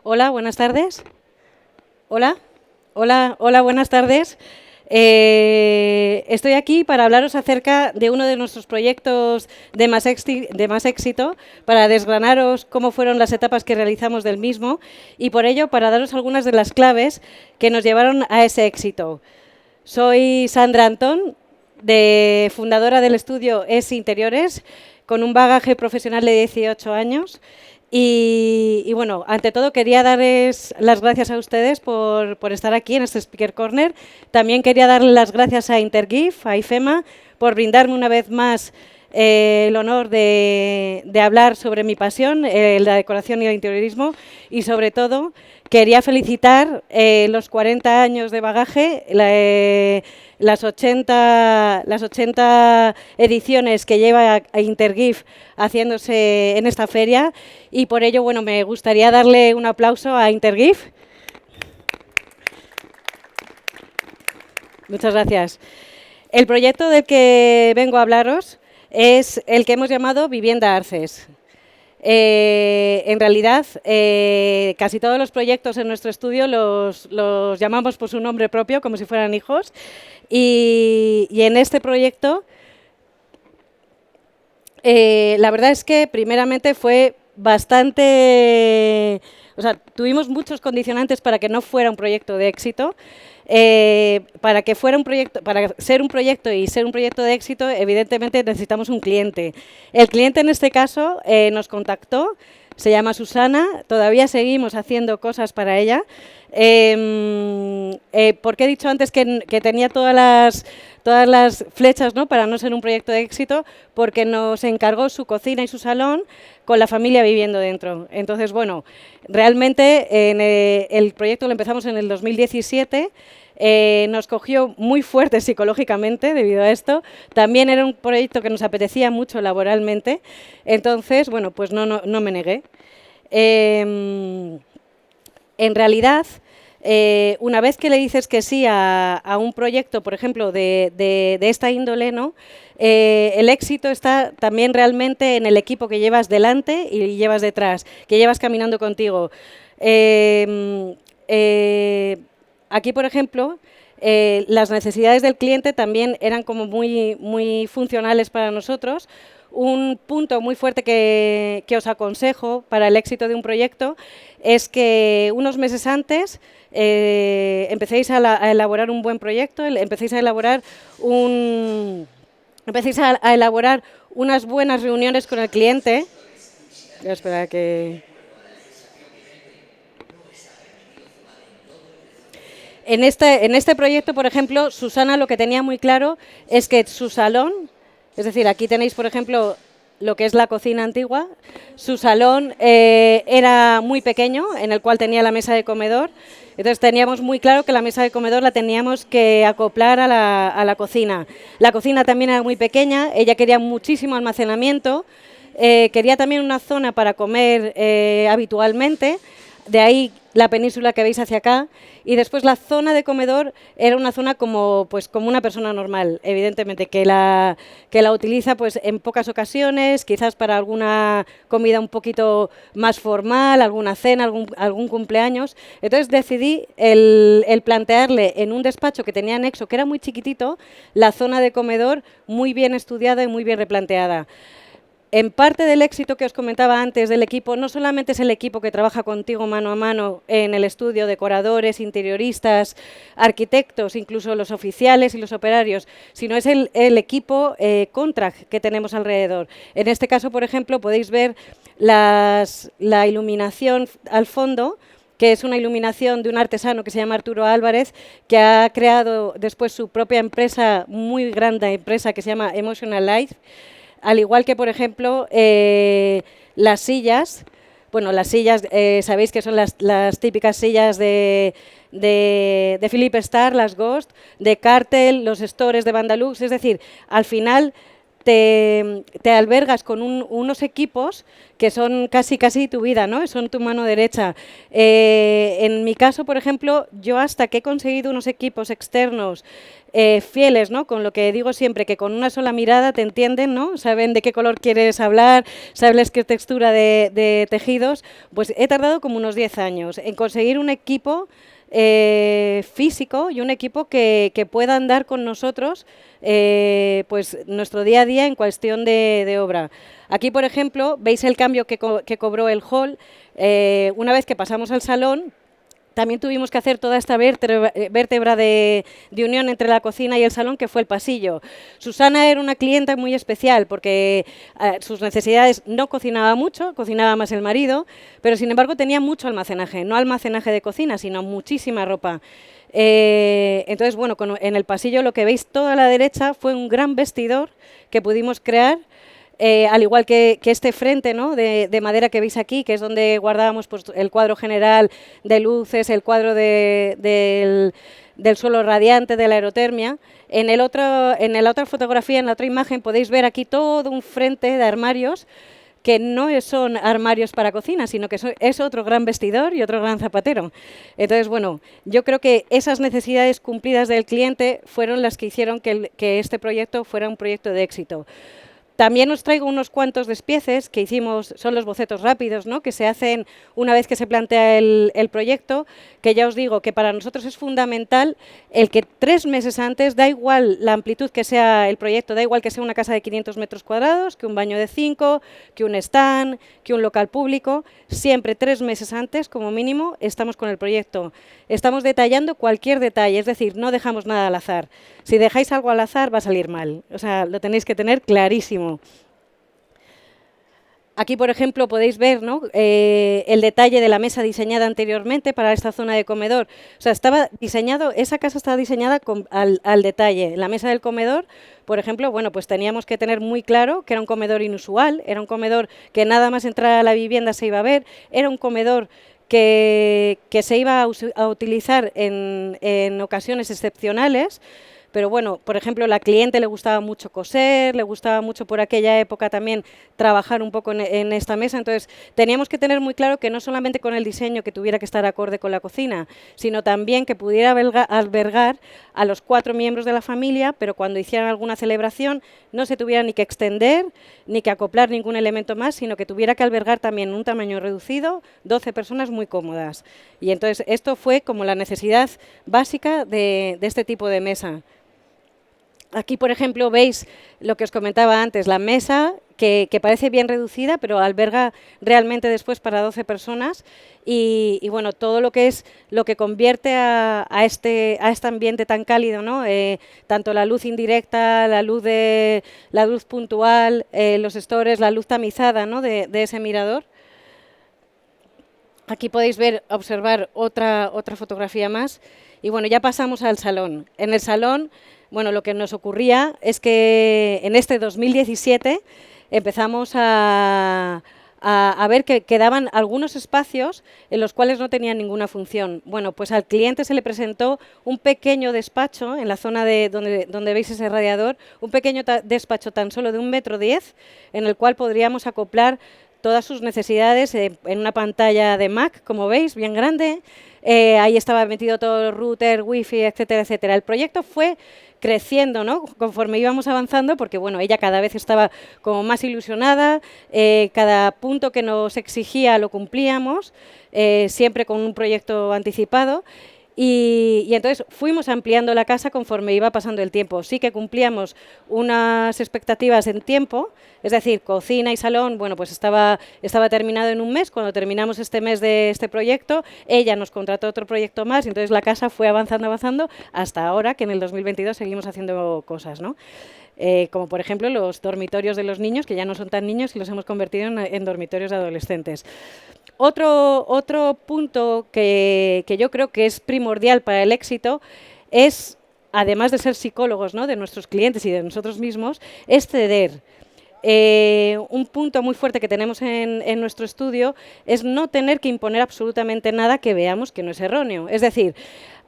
Hola, buenas tardes. Hola, hola, buenas tardes. Estoy aquí para hablaros acerca de uno de nuestros proyectos de más éxito, para desgranaros cómo fueron las etapas que realizamos del mismo y por ello para daros algunas de las claves que nos llevaron a ese éxito. Soy Sandra Antón, fundadora del estudio Es Interiores, con un bagaje profesional de 18 años. Y bueno, ante todo quería darles las gracias a ustedes por estar aquí en este Speaker Corner. También quería darle las gracias a Intergif, a IFEMA, por brindarme una vez más el honor de hablar sobre mi pasión, la decoración y el interiorismo. Y sobre todo, quería felicitar los 40 años de bagaje, las 80 ediciones que lleva Intergif haciéndose en esta feria y por ello, bueno, me gustaría darle un aplauso a Intergif. Muchas gracias. El proyecto del que vengo a hablaros es el que hemos llamado Vivienda Arces. En realidad, casi todos los proyectos en nuestro estudio los llamamos por su nombre propio, como si fueran hijos. Y en este proyecto, la verdad es que primeramente fue bastante... O sea, tuvimos muchos condicionantes para que no fuera un proyecto de éxito. Para que fuera un proyecto, para ser un proyecto y ser un proyecto de éxito, evidentemente necesitamos un cliente. El cliente en este caso nos contactó, se llama Susana, todavía seguimos haciendo cosas para ella. Porque he dicho antes que tenía todas las flechas, ¿no?, para no ser un proyecto de éxito, porque nos encargó su cocina y su salón con la familia viviendo dentro. Entonces, bueno, realmente el proyecto lo empezamos en el 2017. Nos cogió muy fuerte psicológicamente debido a esto. También era un proyecto que nos apetecía mucho laboralmente. Entonces, bueno, pues no me negué. En realidad, una vez que le dices que sí a un proyecto, por ejemplo, de esta índole, ¿no?, el éxito está también realmente en el equipo que llevas delante y llevas detrás, que llevas caminando contigo. Aquí, por ejemplo, las necesidades del cliente también eran como muy funcionales para nosotros. Un punto muy fuerte que os aconsejo para el éxito de un proyecto es que unos meses antes empecéis a elaborar un buen proyecto, empecéis a elaborar unas buenas reuniones con el cliente. Voy a esperar a que... En este proyecto, por ejemplo, Susana lo que tenía muy claro es que su salón, es decir, aquí tenéis, por ejemplo, lo que es la cocina antigua, su salón era muy pequeño, en el cual tenía la mesa de comedor. Entonces teníamos muy claro que la mesa de comedor la teníamos que acoplar a la cocina. La cocina también era muy pequeña, ella quería muchísimo almacenamiento, quería también una zona para comer habitualmente. De ahí la península que veis hacia acá, y después la zona de comedor era una zona como una persona normal, evidentemente, que la utiliza pues en pocas ocasiones, quizás para alguna comida un poquito más formal, alguna cena, algún cumpleaños. Entonces decidí el plantearle en un despacho que tenía anexo, que era muy chiquitito, la zona de comedor muy bien estudiada y muy bien replanteada. En parte del éxito que os comentaba antes del equipo, no solamente es el equipo que trabaja contigo mano a mano en el estudio, decoradores, interioristas, arquitectos, incluso los oficiales y los operarios, sino es el equipo contract que tenemos alrededor. En este caso, por ejemplo, podéis ver la iluminación al fondo, que es una iluminación de un artesano que se llama Arturo Álvarez, que ha creado después su propia empresa, muy grande empresa, que se llama Emotional Life. Al igual que, por ejemplo, las sillas. Bueno, las sillas, sabéis que son las típicas sillas de Philippe Starr, las Ghost, de Cartel, los stores de Bandalux. Es decir, al final te albergas con unos equipos que son casi tu vida, ¿no? Son tu mano derecha. En mi caso, por ejemplo, yo hasta que he conseguido unos equipos externos fieles, ¿no? Con lo que digo siempre, que con una sola mirada te entienden, ¿no? Saben de qué color quieres hablar, sabes qué textura de tejidos. Pues he tardado como unos 10 años en conseguir un equipo físico y un equipo que pueda andar con nosotros pues nuestro día a día en cuestión de obra. Aquí, por ejemplo, veis el cambio que cobró el hall. Una vez que pasamos al salón, también tuvimos que hacer toda esta vértebra de unión entre la cocina y el salón, que fue el pasillo. Susana era una clienta muy especial porque sus necesidades no cocinaba mucho, cocinaba más el marido, pero sin embargo tenía mucho almacenaje, no almacenaje de cocina, sino muchísima ropa. Entonces, bueno, en el pasillo lo que veis toda a la derecha fue un gran vestidor que pudimos crear. Al igual que este frente, ¿no? de madera que veis aquí, que es donde guardábamos pues, el cuadro general de luces, el cuadro del suelo radiante, de la aerotermia. En la otra fotografía, en la otra imagen, podéis ver aquí todo un frente de armarios que no son armarios para cocina, sino que es otro gran vestidor y otro gran zapatero. Entonces, bueno, yo creo que esas necesidades cumplidas del cliente fueron las que hicieron que este proyecto fuera un proyecto de éxito. También os traigo unos cuantos despieces que hicimos, son los bocetos rápidos, ¿no? Que se hacen una vez que se plantea el proyecto, que ya os digo que para nosotros es fundamental el que 3 meses antes, da igual la amplitud que sea el proyecto, da igual que sea una casa de 500 metros cuadrados, que un baño de 5, que un stand, que un local público, siempre 3 meses antes, como mínimo, estamos con el proyecto. Estamos detallando cualquier detalle, es decir, no dejamos nada al azar. Si dejáis algo al azar, va a salir mal. O sea, lo tenéis que tener clarísimo. Aquí, por ejemplo, podéis ver, ¿no? El detalle de la mesa diseñada anteriormente para esta zona de comedor. O sea, esa casa estaba diseñada al detalle. La mesa del comedor, por ejemplo, bueno, pues teníamos que tener muy claro que era un comedor inusual, era un comedor que nada más entrar a la vivienda se iba a ver, era un comedor que se iba a utilizar en ocasiones excepcionales. Pero bueno, por ejemplo, a la cliente le gustaba mucho coser, le gustaba mucho por aquella época también trabajar un poco en esta mesa. Entonces, teníamos que tener muy claro que no solamente con el diseño que tuviera que estar acorde con la cocina, sino también que pudiera albergar a los 4 miembros de la familia, pero cuando hicieran alguna celebración no se tuviera ni que extender ni que acoplar ningún elemento más, sino que tuviera que albergar también un tamaño reducido, 12 personas muy cómodas. Y entonces esto fue como la necesidad básica de este tipo de mesa. Aquí, por ejemplo, veis lo que os comentaba antes, la mesa, que parece bien reducida, pero alberga realmente después para 12 personas. Y bueno, todo lo que convierte a este ambiente tan cálido, ¿no? Tanto la luz indirecta, la luz puntual, los stores, la luz tamizada, ¿no? de ese mirador. Aquí podéis observar otra fotografía más. Y bueno, ya pasamos al salón. En el salón, bueno, lo que nos ocurría es que en este 2017 empezamos a ver que quedaban algunos espacios en los cuales no tenían ninguna función. Bueno, pues al cliente se le presentó un pequeño despacho en la zona donde veis ese radiador, un pequeño despacho tan solo de 1,10 metros, en el cual podríamos acoplar todas sus necesidades en una pantalla de Mac, como veis, bien grande. Ahí estaba metido todo el router, wifi, etcétera, etcétera. El proyecto fue creciendo, ¿no? Conforme íbamos avanzando, porque bueno, ella cada vez estaba como más ilusionada, cada punto que nos exigía lo cumplíamos, siempre con un proyecto anticipado. Y entonces fuimos ampliando la casa conforme iba pasando el tiempo. Sí que cumplíamos unas expectativas en tiempo, es decir, cocina y salón, bueno, pues estaba terminado en un mes. Cuando terminamos este mes de este proyecto, ella nos contrató otro proyecto más y entonces la casa fue avanzando hasta ahora, que en el 2022 seguimos haciendo cosas, ¿no? Como por ejemplo los dormitorios de los niños, que ya no son tan niños y los hemos convertido en dormitorios de adolescentes. Otro punto que yo creo que es primordial para el éxito es, además de ser psicólogos, ¿no? de nuestros clientes y de nosotros mismos, es ceder. Un punto muy fuerte que tenemos en nuestro estudio es no tener que imponer absolutamente nada que veamos que no es erróneo. Es decir,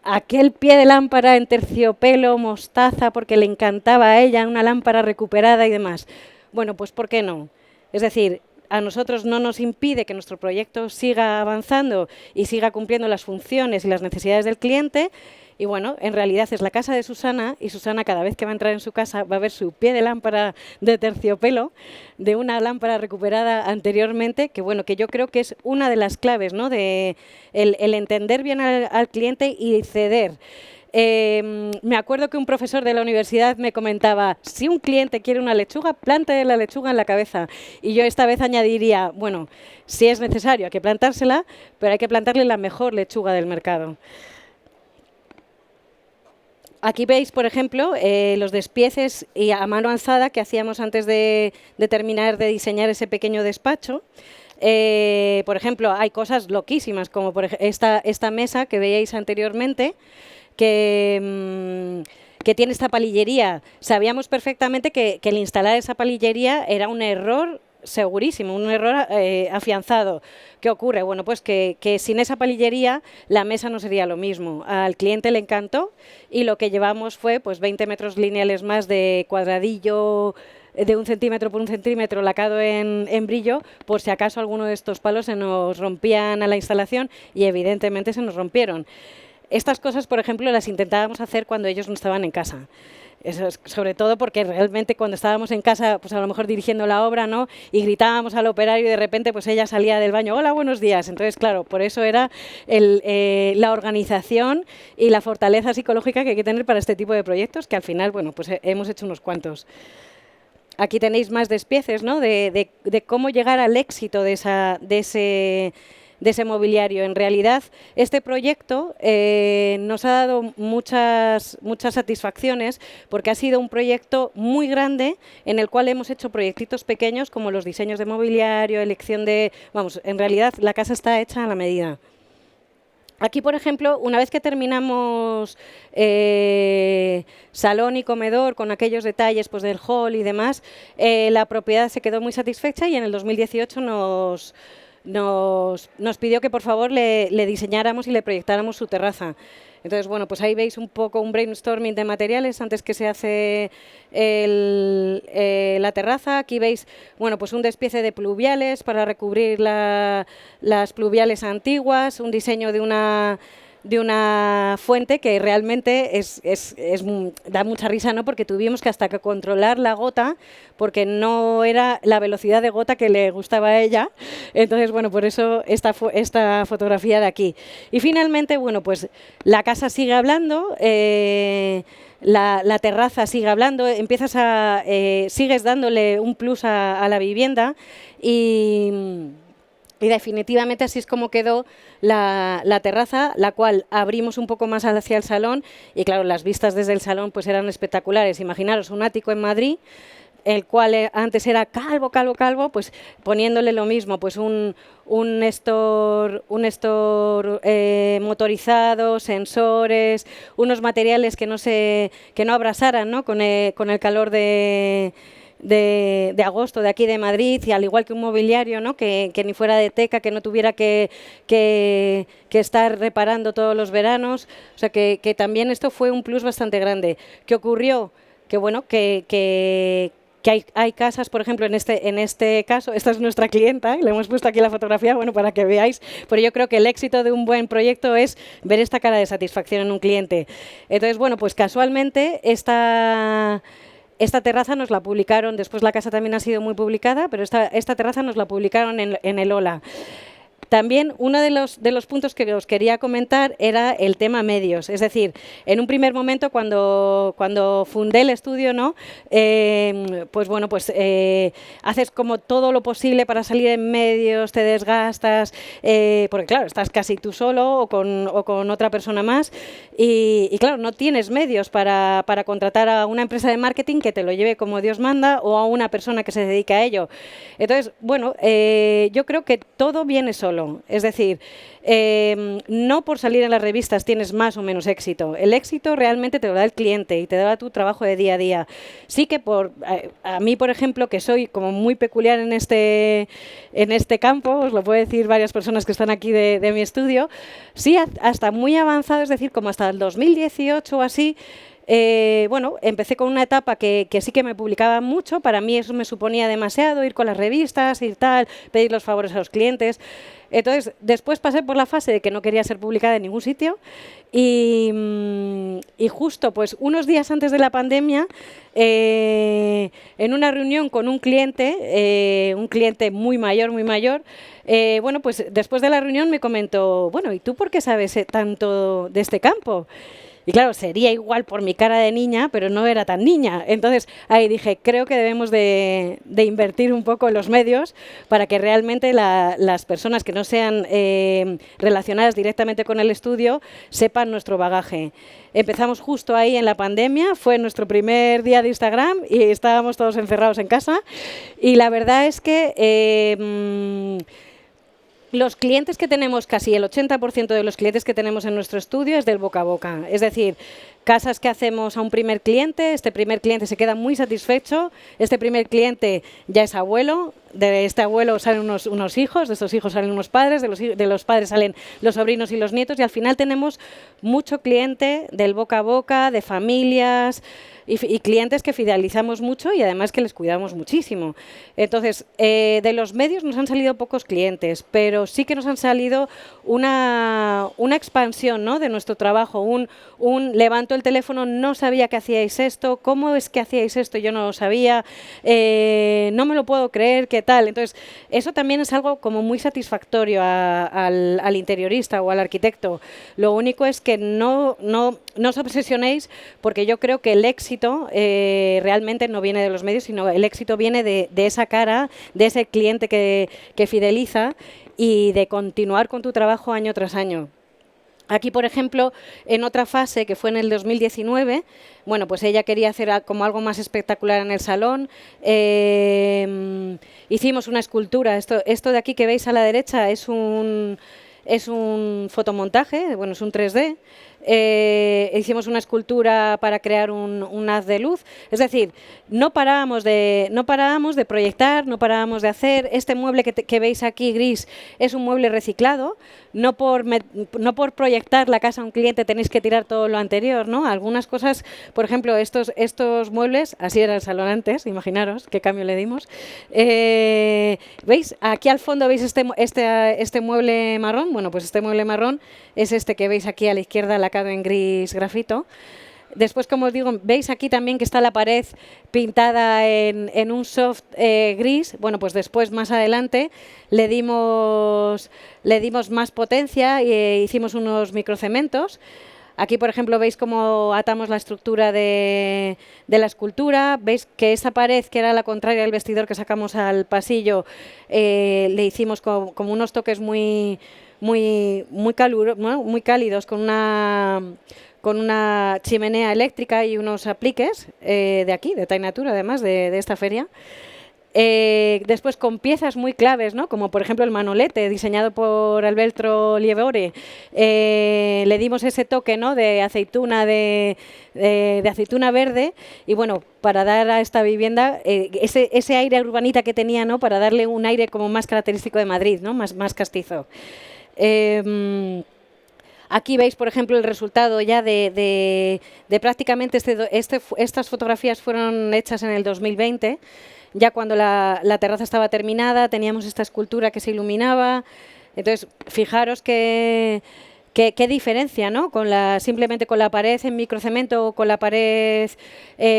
aquel pie de lámpara en terciopelo, mostaza, porque le encantaba a ella, una lámpara recuperada y demás. Bueno, pues ¿por qué no? Es decir, a nosotros no nos impide que nuestro proyecto siga avanzando y siga cumpliendo las funciones y las necesidades del cliente. Y bueno, en realidad es la casa de Susana y Susana cada vez que va a entrar en su casa va a ver su pie de lámpara de terciopelo, de una lámpara recuperada anteriormente, que bueno, que yo creo que es una de las claves, ¿no? De el entender bien al cliente y ceder. Me acuerdo que un profesor de la universidad me comentaba, si un cliente quiere una lechuga, plántale la lechuga en la cabeza. Y yo esta vez añadiría, bueno, si es necesario hay que plantársela, pero hay que plantarle la mejor lechuga del mercado. Aquí veis, por ejemplo, los despieces y a mano alzada que hacíamos antes de terminar de diseñar ese pequeño despacho. Por ejemplo, hay cosas loquísimas, como por esta mesa que veíais anteriormente, que tiene esta palillería. Sabíamos perfectamente que el instalar esa palillería era un error segurísimo, un error afianzado. ¿Qué ocurre? Bueno, pues que sin esa palillería la mesa no sería lo mismo. Al cliente le encantó y lo que llevamos fue pues 20 metros lineales más de cuadradillo de 1 centímetro por 1 centímetro lacado en brillo, por si acaso alguno de estos palos se nos rompían a la instalación, y evidentemente se nos rompieron. Estas cosas, por ejemplo, las intentábamos hacer cuando ellos no estaban en casa. Eso es, sobre todo porque realmente cuando estábamos en casa, pues a lo mejor dirigiendo la obra, ¿no? Y gritábamos al operario y de repente pues ella salía del baño, hola, buenos días. Entonces, claro, por eso era la organización y la fortaleza psicológica que hay que tener para este tipo de proyectos, que al final, bueno, pues hemos hecho unos cuantos. Aquí tenéis más despieces, ¿no? De cómo llegar al éxito de ese mobiliario. En realidad, este proyecto nos ha dado muchas satisfacciones, porque ha sido un proyecto muy grande en el cual hemos hecho proyectitos pequeños como los diseños de mobiliario, elección de... Vamos, en realidad la casa está hecha a la medida. Aquí, por ejemplo, una vez que terminamos salón y comedor con aquellos detalles pues, del hall y demás, la propiedad se quedó muy satisfecha y en el 2018 nos pidió que por favor le diseñáramos y le proyectáramos su terraza. Entonces, bueno, pues ahí veis un poco un brainstorming de materiales antes que se hace la terraza. Aquí veis, bueno, pues un despiece de pluviales para recubrir las pluviales antiguas, un diseño de una fuente que realmente da mucha risa, ¿no? Porque tuvimos que hasta que controlar la gota, porque no era la velocidad de gota que le gustaba a ella. Entonces, bueno, por eso esta fotografía de aquí. Y finalmente, bueno, pues la casa sigue hablando, la terraza sigue hablando, sigues dándole un plus a la vivienda y definitivamente así es como quedó la terraza, la cual abrimos un poco más hacia el salón y claro, las vistas desde el salón pues eran espectaculares. Imaginaros un ático en Madrid, el cual antes era calvo, pues poniéndole lo mismo, pues un store motorizado, sensores, unos materiales que no abrasaran, ¿no? Con el calor de agosto de aquí de Madrid, y al igual que un mobiliario, ¿no? que ni fuera de teca, que no tuviera que estar reparando todos los veranos. O sea que también esto fue un plus bastante grande. ¿Qué ocurrió? Que bueno, que hay casas, por ejemplo, en este caso, esta es nuestra clienta, le hemos puesto aquí la fotografía, bueno, para que veáis, pero yo creo que el éxito de un buen proyecto es ver esta cara de satisfacción en un cliente. Entonces, bueno, pues casualmente esta terraza nos la publicaron, después la casa también ha sido muy publicada, pero esta terraza nos la publicaron en el Hola. También uno de los puntos que os quería comentar era el tema medios. Es decir, en un primer momento cuando fundé el estudio, ¿no? Pues bueno, pues haces como todo lo posible para salir en medios, te desgastas, porque claro, estás casi tú solo o con otra persona más y claro, no tienes medios para contratar a una empresa de marketing que te lo lleve como Dios manda o a una persona que se dedique a ello. Entonces, bueno, yo creo que todo viene solo. vivirlo. Es decir, no por salir en las revistas tienes más o menos éxito. El éxito realmente te lo da el cliente y te da tu trabajo de día a día. Sí que a mí, por ejemplo, que soy como muy peculiar en este campo, os lo puedo decir varias personas que están aquí de mi estudio, sí, hasta muy avanzado, es decir, como hasta el 2018 o así, bueno, empecé con una etapa que sí que me publicaba mucho. Para mí eso me suponía demasiado, ir con las revistas y tal, pedir los favores a los clientes. Entonces, después pasé por la fase de que no quería ser publicada en ningún sitio y justo pues unos días antes de la pandemia, en una reunión con un cliente muy mayor, bueno, pues después de la reunión me comentó, bueno, ¿y tú por qué sabes tanto de este campo? Y claro, sería igual por mi cara de niña, pero no era tan niña. Entonces ahí dije, creo que debemos de invertir un poco en los medios para que realmente las personas que no sean relacionadas directamente con el estudio sepan nuestro bagaje. Empezamos justo ahí en la pandemia, fue nuestro primer día de Instagram y estábamos todos encerrados en casa. Y la verdad es que los clientes que tenemos, casi el 80% de los clientes que tenemos en nuestro estudio es del boca a boca. Es decir, casas que hacemos a un primer cliente, este primer cliente se queda muy satisfecho, este primer cliente ya es abuelo, de este abuelo salen unos hijos, de esos hijos salen unos padres, de los padres salen los sobrinos y los nietos, y al final tenemos mucho cliente del boca a boca, de familias y clientes que fidelizamos mucho y además que les cuidamos muchísimo. Entonces, de los medios nos han salido pocos clientes, pero sí que nos han salido una expansión, ¿no?, de nuestro trabajo, un levanto el teléfono, no sabía que hacíais esto, ¿cómo es que hacíais esto? Yo no lo sabía, no me lo puedo creer, ¿qué tal? Entonces, eso también es algo como muy satisfactorio al interiorista o al arquitecto. Lo único es que no os obsesionéis, porque yo creo que el éxito realmente no viene de los medios, sino el éxito viene de esa cara, de ese cliente que fideliza y de continuar con tu trabajo año tras año. Aquí, por ejemplo, en otra fase, que fue en el 2019, bueno, pues ella quería hacer como algo más espectacular en el salón. Hicimos una escultura. Esto de aquí que veis a la derecha es un fotomontaje, bueno, es un 3D. Hicimos una escultura para crear un haz de luz. Es decir, no parábamos de proyectar, no parábamos de hacer. Este mueble que veis aquí gris es un mueble reciclado. No por proyectar la casa a un cliente tenéis que tirar todo lo anterior, ¿no? Algunas cosas, por ejemplo, estos muebles, así era el salón antes, imaginaros qué cambio le dimos. ¿Veis? Aquí al fondo veis este mueble marrón. Bueno, pues este mueble marrón es este que veis aquí a la izquierda, lacado en gris grafito. Después, como os digo, veis aquí también que está la pared pintada en un soft gris. Bueno, pues después, más adelante, le dimos más potencia e hicimos unos microcementos. Aquí, por ejemplo, veis cómo atamos la estructura de la escultura. Veis que esa pared, que era la contraria del vestidor que sacamos al pasillo, le hicimos como unos toques muy cálidos, con una chimenea eléctrica y unos apliques de aquí, de Tainatura, además de esta feria. Después con piezas muy claves, ¿no?, como por ejemplo el manolete diseñado por Alberto Lievore, le dimos ese toque, ¿no?, de aceituna, de aceituna verde, y bueno, para dar a esta vivienda ese aire urbanita que tenía, ¿no?, para darle un aire como más característico de Madrid, ¿no?, más castizo. Aquí veis, por ejemplo, el resultado ya de prácticamente estas fotografías fueron hechas en el 2020, ya cuando la terraza estaba terminada, teníamos esta escultura que se iluminaba. Entonces, fijaros qué diferencia, ¿no?, simplemente con la pared en microcemento o con la pared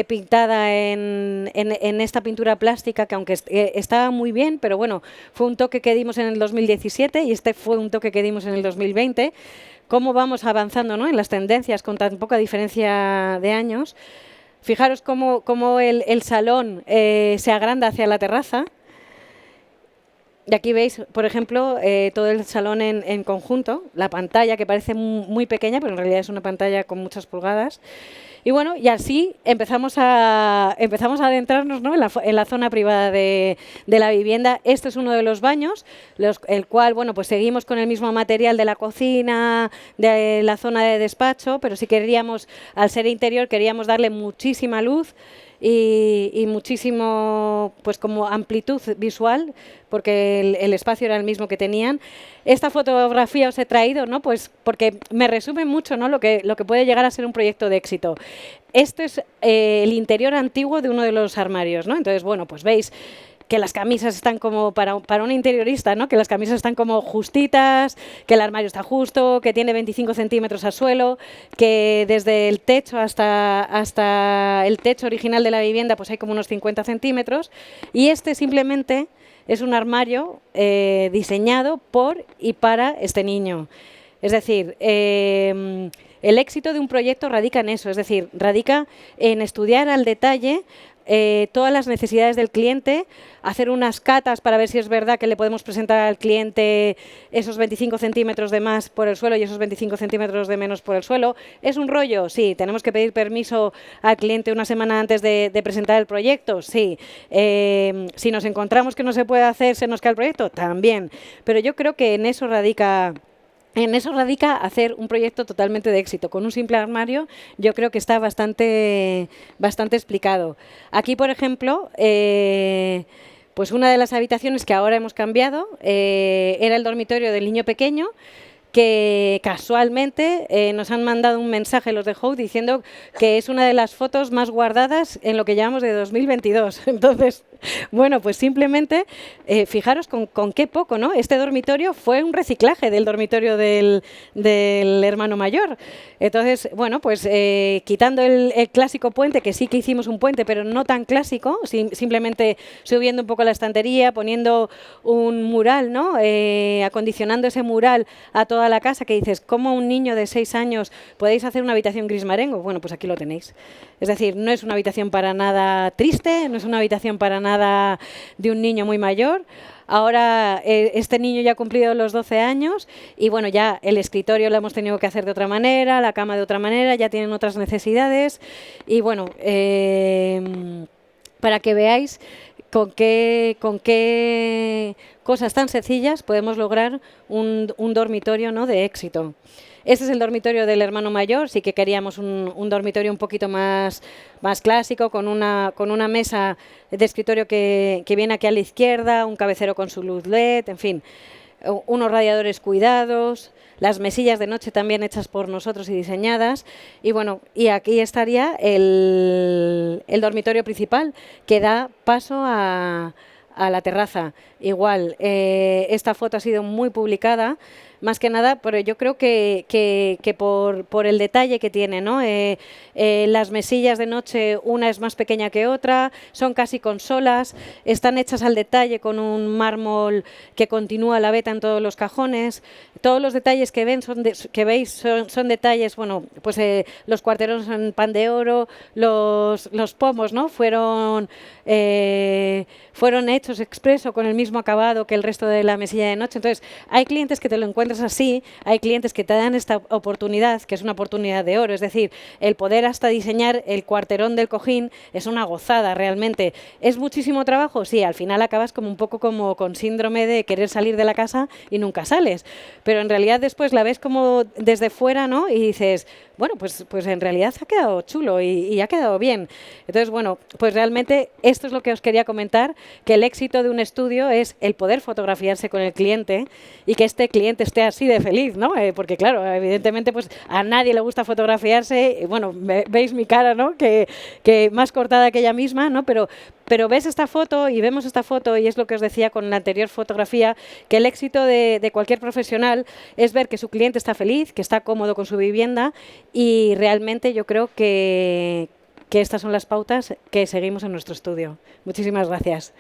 pintada en esta pintura plástica, que aunque estaba muy bien, pero bueno, fue un toque que dimos en el 2017 y este fue un toque que dimos en el 2020. Cómo vamos avanzando, ¿no?, en las tendencias con tan poca diferencia de años. Fijaros cómo el salón se agranda hacia la terraza. Y aquí veis, por ejemplo, todo el salón en conjunto, la pantalla, que parece muy pequeña, pero en realidad es una pantalla con muchas pulgadas. Y bueno, y así empezamos a adentrarnos, ¿no?, en la zona privada de la vivienda. Este es uno de los baños, el cual, bueno, pues seguimos con el mismo material de la cocina, de la zona de despacho, pero sí queríamos, al ser interior, queríamos darle muchísima luz y muchísimo, pues como amplitud visual, porque el espacio era el mismo que tenían. Esta fotografía os he traído, ¿no?, pues porque me resume mucho, ¿no?, lo que puede llegar a ser un proyecto de éxito. Este es el interior antiguo de uno de los armarios, ¿no? Entonces, bueno, pues veis que las camisas están como para un interiorista, ¿no?, que las camisas están como justitas, que el armario está justo, que tiene 25 centímetros al suelo, que desde el techo hasta el techo original de la vivienda pues hay como unos 50 centímetros, y este simplemente es un armario diseñado por y para este niño. Es decir, el éxito de un proyecto radica en eso, es decir, radica en estudiar al detalle todas las necesidades del cliente, hacer unas catas para ver si es verdad que le podemos presentar al cliente esos 25 centímetros de más por el suelo y esos 25 centímetros de menos por el suelo. ¿Es un rollo? Sí. ¿Tenemos que pedir permiso al cliente una semana antes de presentar el proyecto? Sí. Si nos encontramos que no se puede hacer, ¿se nos cae el proyecto? También. Pero yo creo que en eso radica hacer un proyecto totalmente de éxito. Con un simple armario yo creo que está bastante explicado. Aquí, por ejemplo, pues una de las habitaciones que ahora hemos cambiado era el dormitorio del niño pequeño, que casualmente nos han mandado un mensaje los de Howe diciendo que es una de las fotos más guardadas en lo que llamamos de 2022. Entonces, bueno, pues simplemente fijaros con qué poco, ¿no? Este dormitorio fue un reciclaje del dormitorio del hermano mayor. Entonces, bueno, pues quitando el clásico puente, que sí que hicimos un puente, pero no tan clásico, simplemente subiendo un poco la estantería, poniendo un mural, ¿no? Acondicionando ese mural a toda la casa, que dices, ¿cómo un niño de 6 años podéis hacer una habitación gris marengo? Bueno, pues aquí lo tenéis. Es decir, no es una habitación para nada triste, no es una habitación para nada de un niño muy mayor. Ahora este niño ya ha cumplido los 12 años y bueno, ya el escritorio lo hemos tenido que hacer de otra manera, la cama de otra manera, ya tienen otras necesidades y bueno, para que veáis con qué cosas tan sencillas podemos lograr un dormitorio, ¿no?, de éxito. Este es el dormitorio del hermano mayor, sí que queríamos un dormitorio un poquito más clásico, con una mesa de escritorio que viene aquí a la izquierda, un cabecero con su luz LED, en fin, unos radiadores cuidados, las mesillas de noche también hechas por nosotros y diseñadas. Y bueno, y aquí estaría el dormitorio principal, que da paso a la terraza. Igual, esta foto ha sido muy publicada, más que nada, pero yo creo que por el detalle que tiene, ¿no? Las mesillas de noche, una es más pequeña que otra, son casi consolas, están hechas al detalle con un mármol que continúa la veta en todos los cajones. Todos los detalles que veis son detalles, bueno, pues los cuarterones en pan de oro, los pomos, ¿no? Fueron hechos expreso con el mismo acabado que el resto de la mesilla de noche. Entonces, hay clientes que te lo encuentras así, hay clientes que te dan esta oportunidad, que es una oportunidad de oro, es decir, el poder hasta diseñar el cuarterón del cojín es una gozada realmente. ¿Es muchísimo trabajo? Sí, al final acabas como un poco como con síndrome de querer salir de la casa y nunca sales, pero en realidad después la ves como desde fuera, ¿no? Y dices, bueno, pues en realidad ha quedado chulo y ha quedado bien. Entonces, bueno, pues realmente esto es lo que os quería comentar, que el éxito de un estudio es el poder fotografiarse con el cliente y que este cliente esté así de feliz, ¿no? Porque claro, evidentemente pues a nadie le gusta fotografiarse, bueno, veis mi cara, ¿no? Que más cortada que ella misma, ¿no? Pero ves esta foto y vemos esta foto y es lo que os decía con la anterior fotografía, que el éxito de cualquier profesional es ver que su cliente está feliz, que está cómodo con su vivienda y realmente yo creo que estas son las pautas que seguimos en nuestro estudio. Muchísimas gracias.